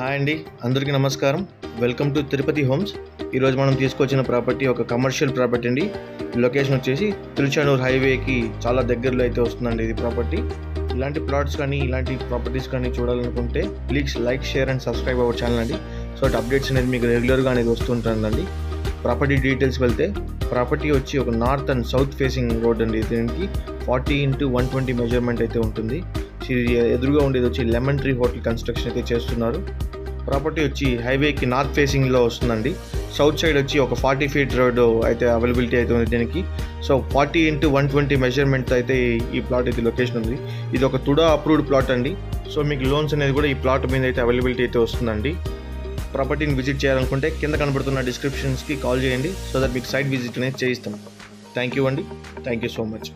Hi అండి, అందరికీ నమస్కారం. Welcome to Tirupati homes. ఈరోజు మనం తీసుకొచ్చిన ప్రాపర్టీ ఒక కమర్షియల్ ప్రాపర్టీ అండి. లొకేషన్ వచ్చేసి తిరుచానూరు హైవేకి చాలా దగ్గరలో అయితే వస్తుందండి ఇది ప్రాపర్టీ. ఇలాంటి ప్లాట్స్ కానీ ఇలాంటి ప్రాపర్టీస్ కానీ చూడాలనుకుంటే please like, share and subscribe our channel అండి. సో అప్డేట్స్ అనేది మీకు రెగ్యులర్గా అనేది వస్తుంటుందండి. ప్రాపర్టీ డీటెయిల్స్ వెళ్తే ప్రాపర్టీ వచ్చి ఒక north and south facing road అండి. దీనికి 40x120 మెజర్మెంట్ అయితే ఉంటుంది. ఎదురుగా ఉండేది వచ్చి లెమన్ ట్రీ హోటల్ కన్స్ట్రక్షన్ అయితే చేస్తున్నారు. ప్రాపర్టీ వచ్చి హైవేకి నార్త్ ఫేసింగ్లో వస్తుందండి. సౌత్ సైడ్ వచ్చి ఒక 40 ఫీట్ రోడ్ అయితే అవైలబిలిటీ అయితే ఉంది దీనికి. సో 40x120 మెజర్మెంట్ అయితే ఈ ప్లాట్ అయితే లొకేషన్ ఉంది. ఇది ఒక తుడా అప్రూవ్డ్ ప్లాట్ అండి. సో మీకు లోన్స్ అనేది కూడా ఈ ప్లాట్ మీద అయితే అవైలబిలిటీ అయితే వస్తుందండి. ప్రాపర్టీని విజిట్ చేయాలనుకుంటే కింద కనబడుతున్న డిస్క్రిప్షన్స్కి కాల్ చేయండి. సో దట్ మీకు సైట్ విజిట్ అనేది చేయిస్తాం. థ్యాంక్ యూ అండి. Thank you so much.